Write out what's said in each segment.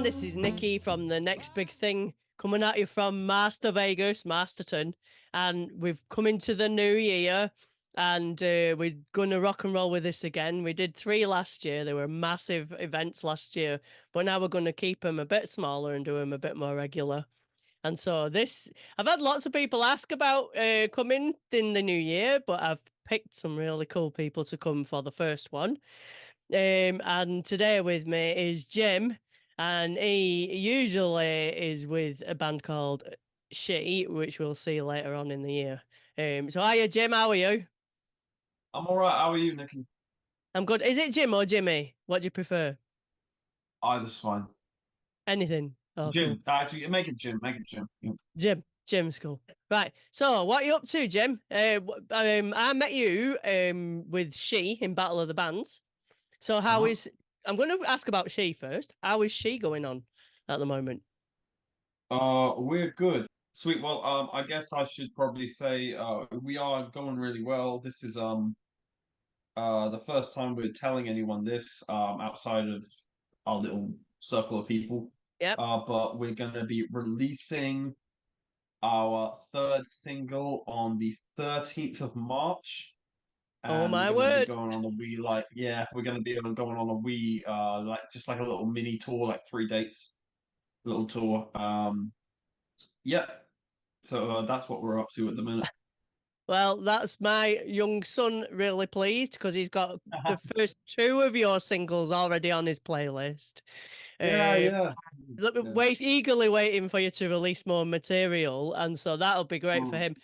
this is Nikki from the next big thing coming at you from Master Vegas, Masterton. And we've come into the new year and we're going to rock and roll with this again. We did 3 last year. They were massive events last year, but now we're going to keep them a bit smaller and do them a bit more regular. And so I've had lots of people ask about coming in the new year, but I've picked some really cool people to come for the first one. And today with me is Jim, and he usually is with a band called She, which we'll see later on in the year. So hiya, Jim. How are you? I'm all right. How are you, Nikki? I'm good. Is it Jim or Jimmy? What do you prefer? Either's fine. Anything? Oh, cool. Jim, actually, make it Jim. Make it Jim. Yeah. Jim. Jim's cool. Right. So, what are you up to, Jim? I met you with She in Battle of the Bands. So, how Uh-huh. is? I'm going to ask about She first. How is She going on at the moment? We're good. Sweet. Well, I guess I should probably say we are going really well. This is the first time we're telling anyone this outside of our little circle of people. Yep. But we're gonna be releasing our third single on the 13th of March. Oh And we're my gonna be word. going on a wee we're gonna be going on a wee just like a little mini tour, like 3 dates, little tour. Yeah. So that's what we're up to at the minute. Well, that's my young son really pleased because he's got the first 2 of your singles already on his playlist. Yeah, Uh, yeah, yeah. eagerly waiting for you to release more material, and so that'll be great for Mm.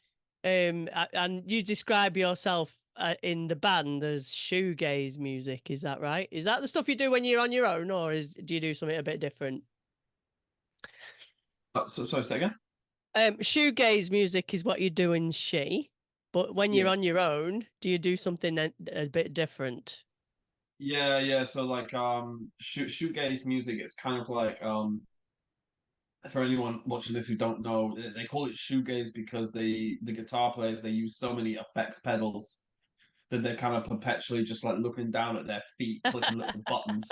him. And you describe yourself in the band as shoegaze music, is that right? Is that the stuff you do when you're on your own, or do you do something a bit different? Sorry, say again. Shoegaze music is what you do in She, but when you're Yeah, on your own, do you do something a bit different? yeah, yeah. So like shoegaze music is kind of like for anyone watching this who don't know, they call it shoegaze because the guitar players they use so many effects pedals that they're kind of perpetually just like looking down at their feet, clicking little buttons.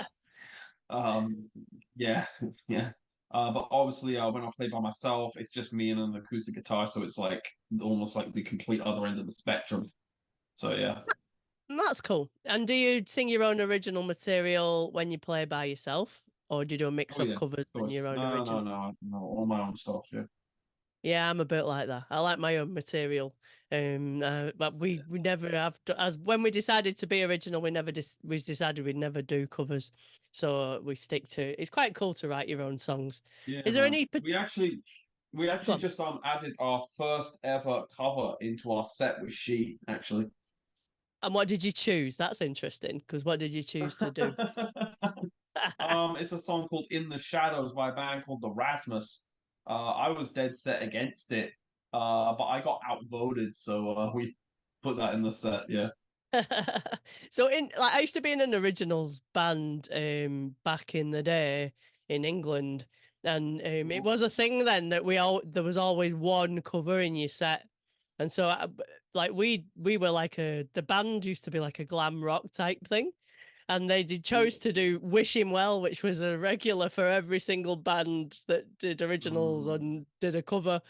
Um, yeah, yeah. But obviously, when I play by myself, it's just me and an acoustic guitar, so it's like almost like the complete other end of the spectrum. So yeah. That's cool. And do you sing your own original material when you play by yourself, or do you do a mix Oh of yeah, of covers and course. your own No, no, original? no, no. All my own stuff. Yeah. Yeah, I'm a bit like that. I like my own material. But we never have as when we decided to be original, we decided we'd never do covers. So we stick to it's quite cool to write your own songs. Yeah, Is there man. any We go actually on. just added our first ever cover into our set with She actually. And what did you choose? That's interesting because what did you choose to do? It's a song called "In the Shadows" by a band called the Rasmus. I was dead set against it, but I got outvoted, so we put that in the set. Yeah. So in like I used to be in an originals band back in the day in England, and it Mhm. was a thing then that we all there was always one cover in your set. And so like we were like the band used to be like a glam rock type thing, and they did chose to do Wish Him Well, which was a regular for every single band that did originals Mm. and did a cover.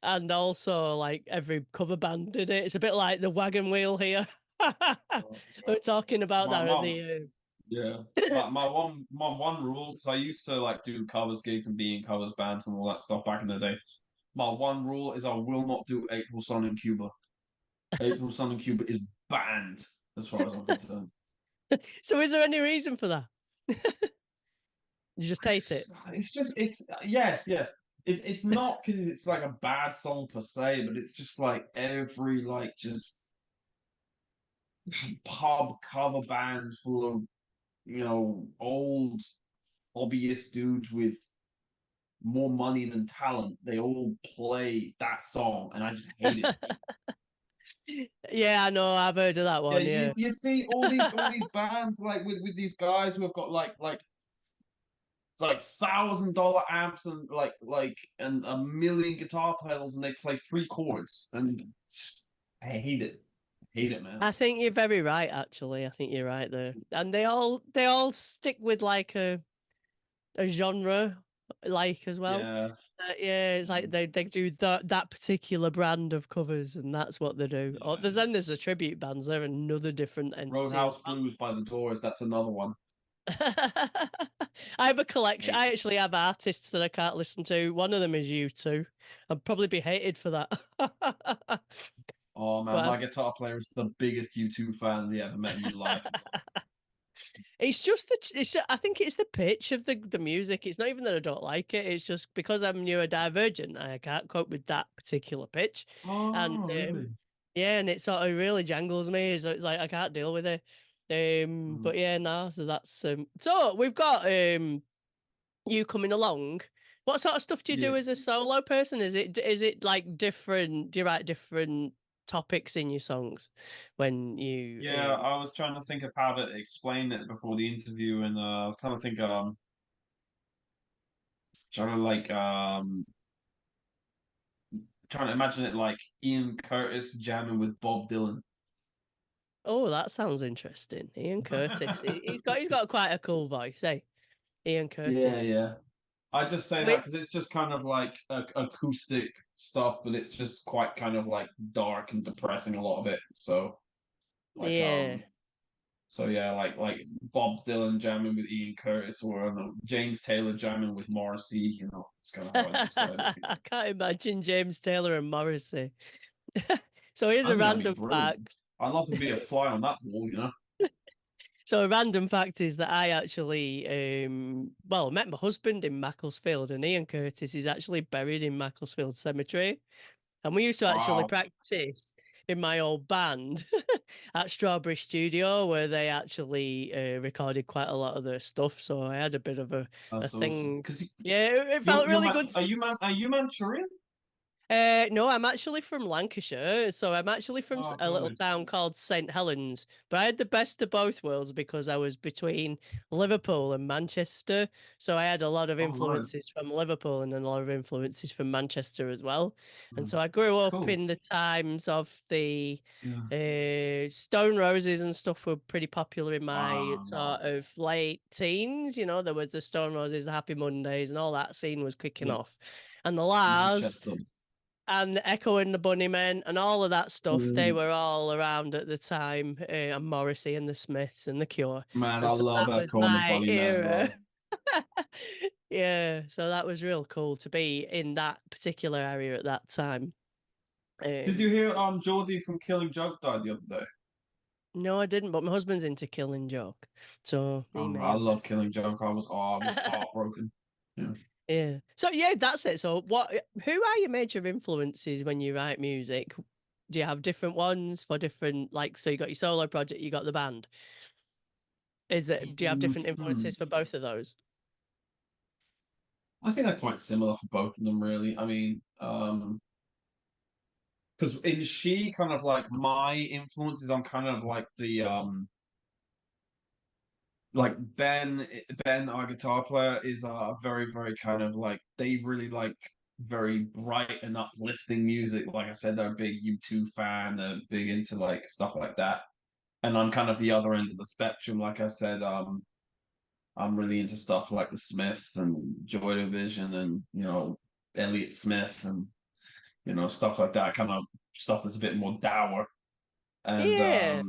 And also like every cover band did it. It's a bit like the wagon wheel here. We're talking about My that at mom, the yeah. My one rule, because I used to like do covers gigs and be in covers bands and all that stuff back in the day. My one rule is I will not do April Sun in Cuba. April Sun in Cuba is banned as far as I'm concerned. So is there any reason for that? You just hate it. It's just it's yes, yes. It's not because it's like a bad song per se, but it's just like every like just pub cover band full of old hobbyist dudes with more money than talent. They all play that song, and I just hate it. Yeah, I know, I've heard of that Yeah, one, you yeah. you see all these bands like with these guys who have got like it's like $1,000 amps and and a million guitar pedals, and they play 3 chords, and I hate it. I hate it, man. I think you're very right, actually. I think you're right there. And they all stick with like a genre. like as well. Yeah. Yeah, it's like Mm. they do that particular brand of covers, and that's what they do. Or Yeah. then there's the tribute bands. They're another different entity as Roadhouse Blues by the Doors. That's another one. I have a collection. Hey, I actually have artists that I can't listen to. One of them is you two. I'd probably be hated for that. oh man, But my guitar player is the biggest U2 fan he ever met in his life. it's just I think it's the pitch of the music. It's not even that I don't like it. It's just because I'm neurodivergent, I can't cope with that particular pitch. And Oh, really? yeah, and it sort of really jangles me. So it's like I can't deal with it. Mm. But yeah, no, so that's so we've got you coming along. What sort of stuff do you Yeah. do as a solo person? Is it like different? Do you write different topics in your songs when you Yeah, I was trying to think of how to explain it before the interview, and I was kind of think trying to trying to imagine it like Ian Curtis jamming with Bob Dylan. Oh, that sounds interesting. Ian Curtis. He's got quite a cool voice, eh? Ian Yeah, Curtis. yeah. I just say that Wait, because it's just kind of like acoustic stuff, but it's just quite kind of like dark and depressing a lot of it. So like yeah. so yeah, like Bob Dylan jamming with Ian Curtis or I don't know, James Taylor jamming with Morrissey. You know, it's kind of how I describe it. I can't imagine James Taylor and Morrissey. So here's I a think that'd be random brilliant. fact. I'd love to be a fly on that wall. You know. So a random fact is that I actually, well, met my husband in Macclesfield, and Ian Curtis is actually buried in Macclesfield Cemetery. And we used to actually Wow. practice in my old band at Strawberry Studio, where they actually recorded quite a lot of their stuff. So I had a bit of a That's awesome. thing. Because Yeah, it felt really good. Are you Manchurian? No, I'm actually from Lancashire, so I'm actually from Oh, a little okay. town called St Helens. But I had the best of both worlds because I was between Liverpool and Manchester, so I had a lot of Oh, right. influences from Liverpool and then a lot of influences from Manchester as well. And Mm. so I grew up Cool. in the times of the Yeah. Stone Roses and stuff were pretty popular in my Wow. sort of late teens. You know, there was the Stone Roses, the Happy Mondays, and all that scene was kicking Yeah. off. And the Lars Manchester. and Echo and the Bunnymen and all of that stuff, they Mm. were all around at the time, and Morrissey and the Smiths and the Cure, Man, I and so love that was Echo and the my Bunnymen, era. bro. Yeah, so that was real cool to be in that particular area at that time. Did Um, you hear Geordie from Killing Joke died the other day? no, I didn't, but my husband's into Killing Joke, so he may I have. love Killing Joke. I was heartbroken. Yeah. Yeah. So yeah, that's it. So who are your major influences when you write music? Do you have different ones for different, like, so you got your solo project, you got the band? Do you have different Hmm. influences for both of those? I think they're quite similar for both of them, really. I mean, because in She, kind of like my influences on kind of like the like Ben, our guitar player, is very very kind of like they really like very bright and uplifting music. Like I said, they're a big U2 fan. They're big into like stuff like that. And I'm kind of the other end of the spectrum. Like I said, I'm really into stuff like the Smiths and Joy Division and Elliott Smith and stuff like that. Kind of stuff that's a bit more dour. And Yeah.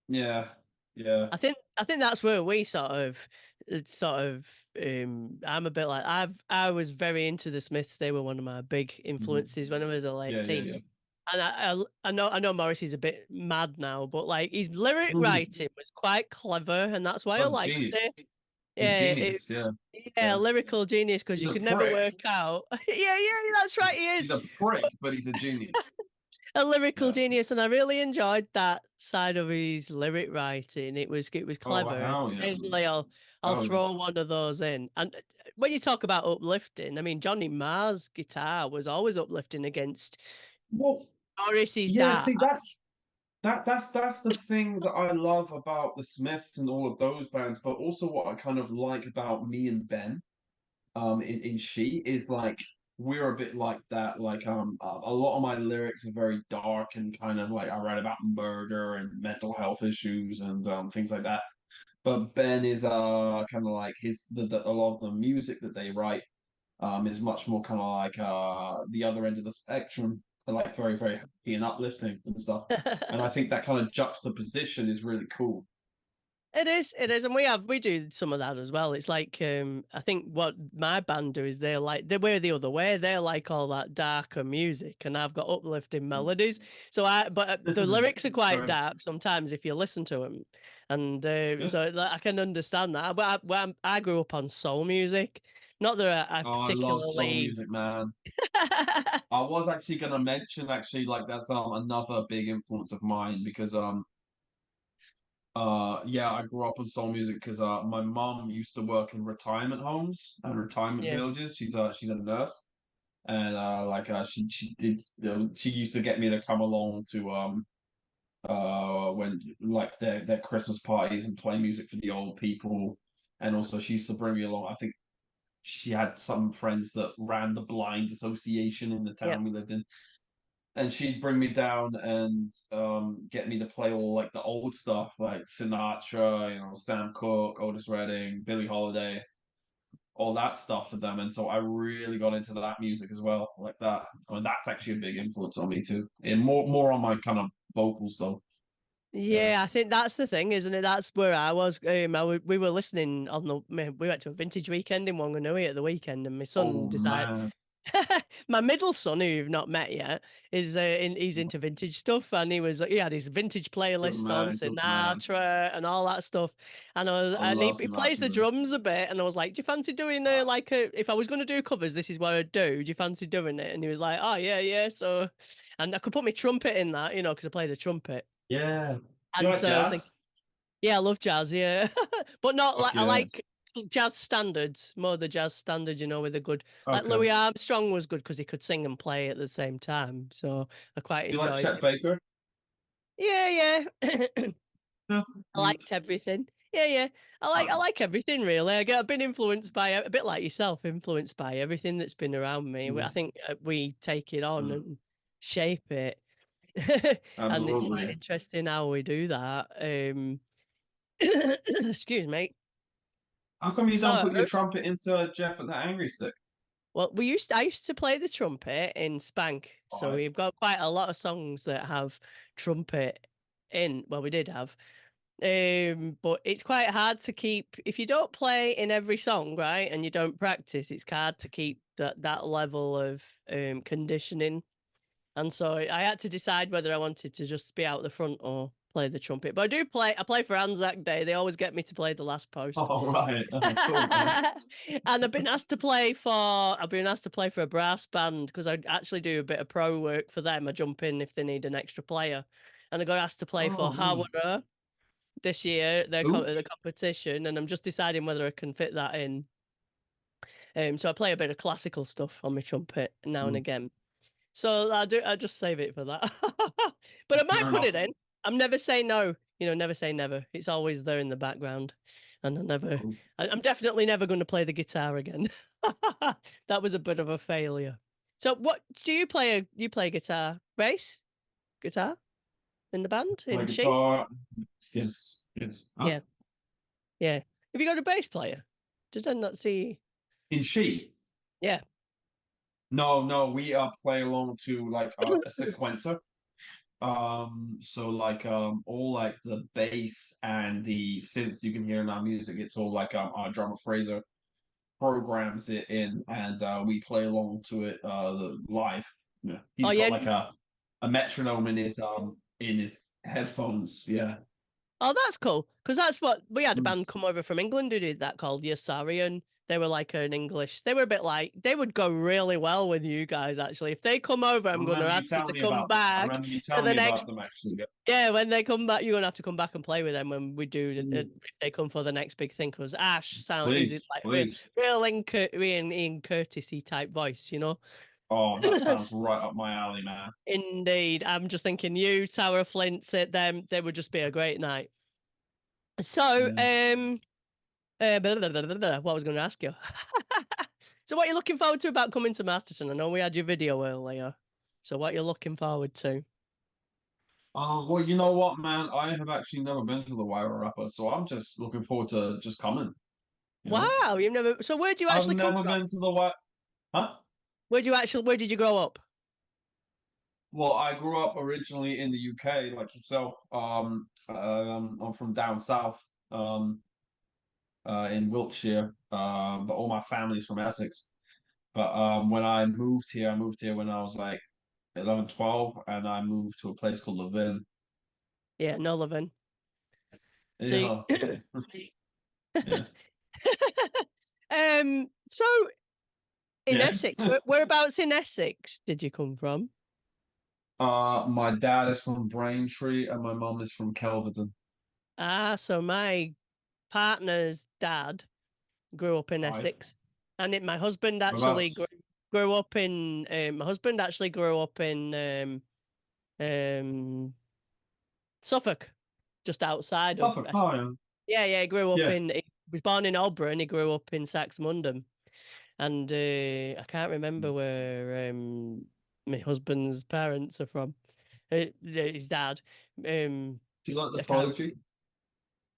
yeah, yeah. I think that's where we I'm a bit like I was very into the Smiths. They were one of my big Mhm. influences when I was a late Yeah, yeah, teen. yeah. And I know Morrissey's a bit mad now, but like his lyric Mhm. writing was quite clever, and that's why I That's liked genius. it. He's Yeah, genius. Yeah, yeah, yeah. lyrical genius because He's you a could never prick. work out. Yeah, that's right, he He's is. a prick, but he's a genius. A lyrical Yeah. genius, and I really enjoyed that side of his lyric writing. It was Oh, clever, and hell yeah. occasionally I'll Oh, throw one of those in. And when you talk about uplifting, I mean Johnny Marr's guitar was always uplifting against well, Morrissey's yeah. dad. See, that's the thing that I love about the Smiths and all of those bands, but also what I kind of like about me and Ben, in She is like we're a bit like that. Like a lot of my lyrics are very dark and kind of like I write about murder and mental health issues and things like that. But Ben is kind of like a lot of the music that they write. is much more kind of like the other end of the spectrum, like very, very happy and uplifting and stuff. And I think that kind of juxtaposition is really cool. It is, and we do some of that as well. It's like I think what my band do is we're the other way. They like all that darker music, and I've got uplifting melodies. So but the lyrics are quite Sorry. dark sometimes if you listen to them, and Yeah. so like, I can understand that. But I grew up on soul music, not that I Oh, I love soul particularly. music, man. I was actually gonna mention actually like that's another big influence of mine because yeah, I grew up on soul music because my mom used to work in retirement homes and retirement Yeah, villages. She's a nurse, and she did she used to get me to come along to when like their Christmas parties and play music for the old people, and also she used to bring me along. I think she had some friends that ran the blind association in the yeah. town we lived in, and she'd bring me down and get me to play all like the old stuff like Sinatra, Sam Cooke, Otis Redding, Billie Holiday, all that stuff for them. And so I really got into that music as well, like that. I mean, that's actually a big influence on me too, and more on my kind of vocal stuff. Yeah. Yeah, I think that's the thing, isn't it? That's where I was. We were listening on we went to a vintage weekend in Wanganui at the weekend, and my son Oh decided. man. My middle son, who you've not met yet, he's into vintage stuff, and he had his vintage Good playlist on man, good man. Sinatra and all that stuff. I And love he plays the Sinatra. drums a bit, and I was like, "Do you fancy doing if I was going to do covers, this is what I'd do. Do you fancy doing it?" And he was like, "Oh yeah, yeah." So, and I could put my trumpet in that, because I play the trumpet. Yeah. Do you And like so I was thinking, jazz? yeah, I love jazz, yeah, but not Fuck like I yeah. like jazz standards, more the jazz standard, with a good like Okay. Louis Armstrong was good because he could sing and play at the same time, so I quite Do you like enjoyed Chet him. Baker? Yeah, yeah, No. I liked everything. Yeah, yeah, I like everything really. I've been influenced by a bit like yourself, influenced by everything that's been around me. I Mm, think we take it on mm, and shape it, and it's quite absolutely. interesting how we do that. Excuse me. How come you don't So, put your trumpet into Jeff at the Angry Stick? well, I used to play the trumpet in Spank, so Right. we've got quite a lot of songs that have trumpet in. Well, we did have, but it's quite hard to keep if you don't play in every song, right? And you don't practice. It's hard to keep that level of conditioning. And so I had to decide whether I wanted to just be out the front or play the trumpet. But I do play. I play for Anzac Day. They always get me to play the last post. All right. Cool, man. And I've been asked to play for a brass band because I actually do a bit of pro work for them. I jump in if they need an extra player. And I got asked to play Oh for man. Howard this year, Who? the competition, and I'm just deciding whether I can fit that in. So I play a bit of classical stuff on my trumpet now and Mm, again. So I just save it for that. But I might fair put enough. it in. I'm never say no. Never say never. It's always there in the background. And Cool. I'm definitely never going to play the guitar again. That was a bit of a failure. So what do you play guitar, bass, guitar in the band Play in She? guitar. Yes. Yes. Huh? Yeah. Yeah. Have you got a bass player? Did I not see? In she. Yeah. No, no, we play along to like a sequencer. So like all like the bass and the synths you can hear in our music, it's all like our drummer Fraser programs it in, and we play along to it live. Yeah, Oh he's got yeah. like a metronome in his headphones. Yeah. Oh, that's cool. Because that's what we had a Mm. band come over from England who did that called Yasarian. They were like an English. They were a bit like they would go really well with you guys. Actually, if they come over, I I'm going to remember you ask you telling to me come about them. I back remember you to telling the me about next. them actually. Yeah. Yeah, when they come back, you're gonna have to come back and play with them when we do. If Mm. they come for the next big thing, because Ash sound is it Please, like please. Ian Curtisy type voice, you know. Oh, that sounds right up my alley, man. Indeed, I'm just thinking you, Tower of Flint, sit them. They would just be a great night. So, Yeah. what I was going to ask you. So, what are you looking forward to about coming to Masterton? I know we had your video earlier. So, what you're looking forward to? Oh, well, you know what, man? I have actually never been to the Wire Rapper, so I'm just looking forward to just coming, you know? Wow, you've never. So, where do you I've actually come never from? been to the Wire. Huh? Where did you grow up? Well, I grew up originally in the UK, like yourself. I'm from down south, in Wiltshire. But all my family's from Essex. But when I moved here when I was like 11, 12, and I moved to a place called Levin. Yeah, Northern. So, Yeah, yeah. so in Yes. Essex, whereabouts in Essex did you come from? My dad is from Braintree and my mum is from Kelvedon. Ah, so my partner's dad grew up in Hi. Essex, and my husband actually Whereabouts? grew up in. My husband actually grew up in um, Suffolk, just outside of Suffolk. Essex. Oh, yeah. Yeah, yeah. He grew up Yeah. in. He was born in Auburn. He grew up in Saxmundham, and I can't remember where my husband's parents are from. His dad. Do you like the I can't. Prodigy?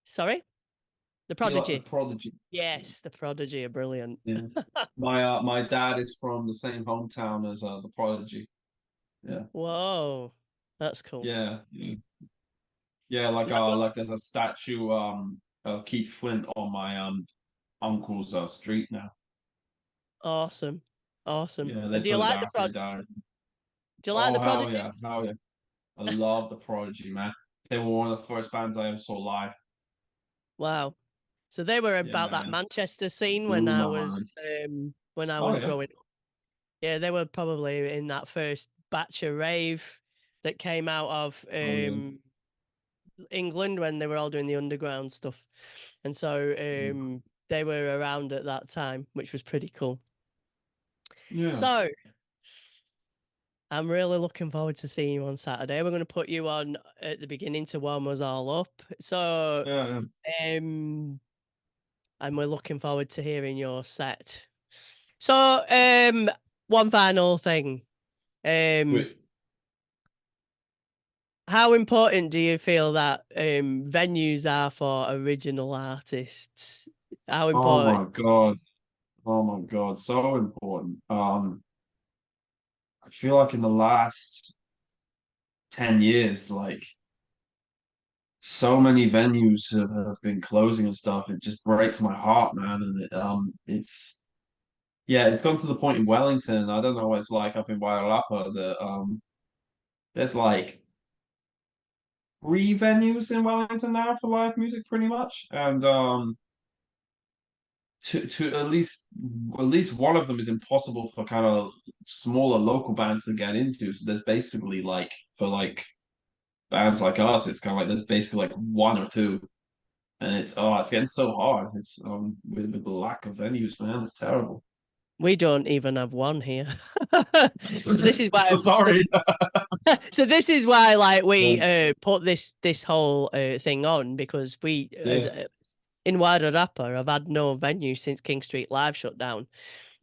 Sorry, the Do you like the Prodigy. Prodigy? Yes, the Prodigy are brilliant. Yeah. My dad is from the same hometown as the Prodigy. Yeah. Whoa, that's cool. Yeah. Yeah. Yeah, like there's a statue of Keith Flint on my uncle's street now. Awesome, awesome. Yeah, they And do you put it like the after he died. Do you like Oh the hell Prodigy? yeah, hell yeah. I love the Prodigy, man. They were one of the first bands I ever saw live. Wow. So they were Yeah, about that man. Manchester scene Blew my mind. when I Oh was yeah. growing up. Yeah, they were probably in that first batch of rave that came out of Oh yeah. England when they were all doing the underground stuff. And so Yeah. they were around at that time, which was pretty cool. Yeah. So I'm really looking forward to seeing you on Saturday. We're going to put you on at the beginning to warm us all up. So, Yeah. um, and we're looking forward to hearing your set. So, one final thing. Um, Wait. how important do you feel that venues are for original artists? How Oh important? my God. Oh my God. So important. I feel like in the last 10 years, like so many venues have been closing and stuff. It just breaks my heart, man. And it's yeah, it's gone to the point in Wellington. I don't know what it's like up in Wairarapa that there's like three venues in Wellington now for live music, pretty much, and to at least one of them is impossible for kind of smaller local bands to get into. So there's basically like for like bands like us, it's kind of like there's basically like one or two, and it's getting so hard. It's with the lack of venues, man, it's terrible. We don't even have one here. So this is So why sorry. so this is why like Yeah, we put this whole thing on because we as yeah. in wider rapper have had no venue since King Street Live shut down.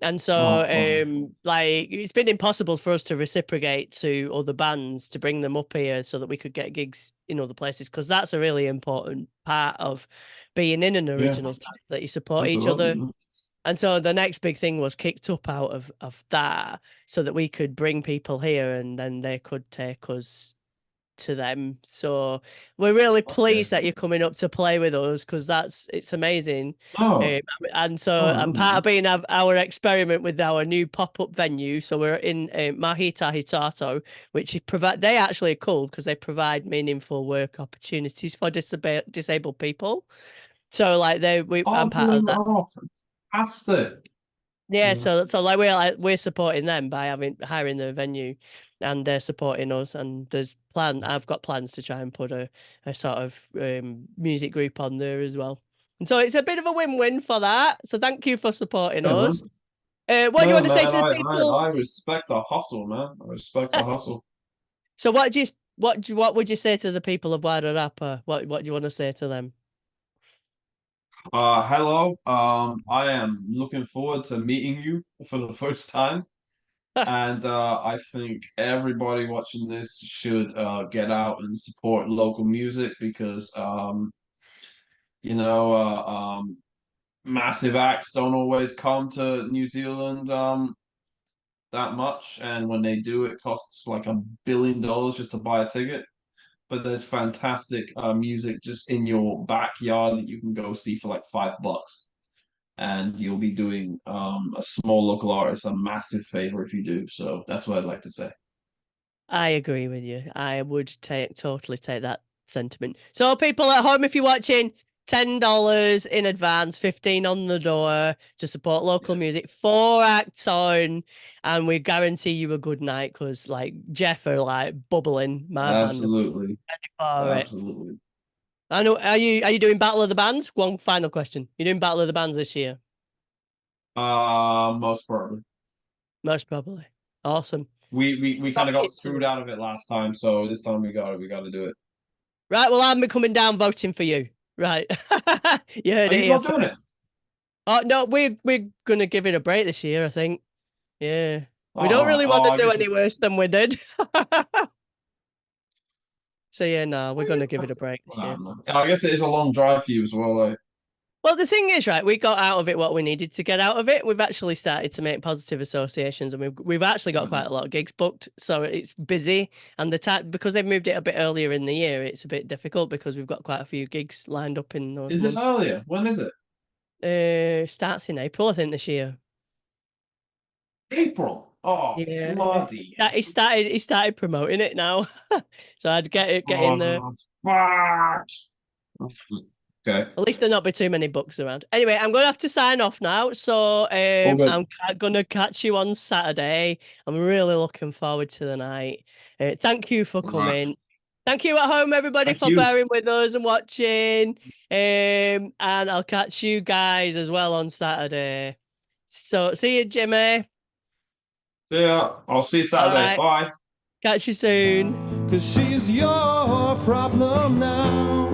And so Oh, oh, like it's been impossible for us to reciprocate to other bands to bring them up here so that we could get gigs in other places because that's a really important part of being in an yeah, originals band that you support each absolutely. other. And so the next big thing was kicked up out of that so that we could bring people here and then they could take us to them. So we're really Okay. pleased that you're coming up to play with us because it's amazing. Oh, Um, and so oh, I'm part of being our experiment with our new pop-up venue. So we're in Mahita Hitato, which provide they actually are cool because they provide meaningful work opportunities for disabled people. So like I'm oh, part of that. oh, fantastic. Yeah, Yeah. so we're supporting them by hiring the venue, and they're supporting us. And I've got plans to try and put a sort of music group on there as well. And so it's a bit of a win-win for that. So thank you for supporting Yeah, man. us. What do you No, want to say man, to the I people? respect the hustle, man. I respect the hustle. So what would you say to the people of Wairarapa? What do you want to say to them? Hello. I am looking forward to meeting you for the first time. And I think everybody watching this should get out and support local music because you know, massive acts don't always come to New Zealand. that much, and when they do, it costs like $1 billion just to buy a ticket. But there's fantastic music just in your backyard that you can go see for like $5, and you'll be doing a small local artist a massive favor if you do. So that's what I'd like to say. I agree with you. I would totally take that sentiment. So people at home, if you're watching, $10 in advance, 15 on the door to support local Yeah, music, 4 acts on, and we guarantee you a good night because like Jeff are like bubbling, my band are absolutely, ready for it. absolutely. I know, are you doing Battle of the Bands? One final question. You're doing Battle of the Bands this year? Most probably. Most probably. Awesome. We kind of Rock got it to screwed it. out of it last time, so this time we got to do it. Right, well, I'm coming down voting for you. Right. You heard Are it you here not doing it? first. Oh no, we're gonna give it a break this year, I think. Yeah. We don't Oh, really want oh, to I do guess any it's worse than we did. So yeah, no, we're gonna give it a break this I year. don't know. I guess it is a long drive for you as well. Like, Well, the thing is, right, we got out of it what we needed to get out of it. We've actually started to make positive associations, and we've actually got quite a lot of gigs booked, so it's busy. And the time because they've moved it a bit earlier in the year, it's a bit difficult because we've got quite a few gigs lined up in those is it months. earlier? When is it? Starts in April, I think, this year. April. Oh, Yeah, bloody he started promoting it now, so I'd get in there. oh, fuck. Okay. At least there not be too many books around. Anyway, I'm gonna have to sign off now. So All good. gonna catch you on Saturday. I'm really looking forward to the night. Thank you for All right. coming. Thank you at home, everybody, Thank for you. bearing with us and watching. And I'll catch you guys as well on Saturday. So see you, Jimmy. See ya. I'll see you All Saturday. right, Bye. catch you soon. 'Cause she's your problem now.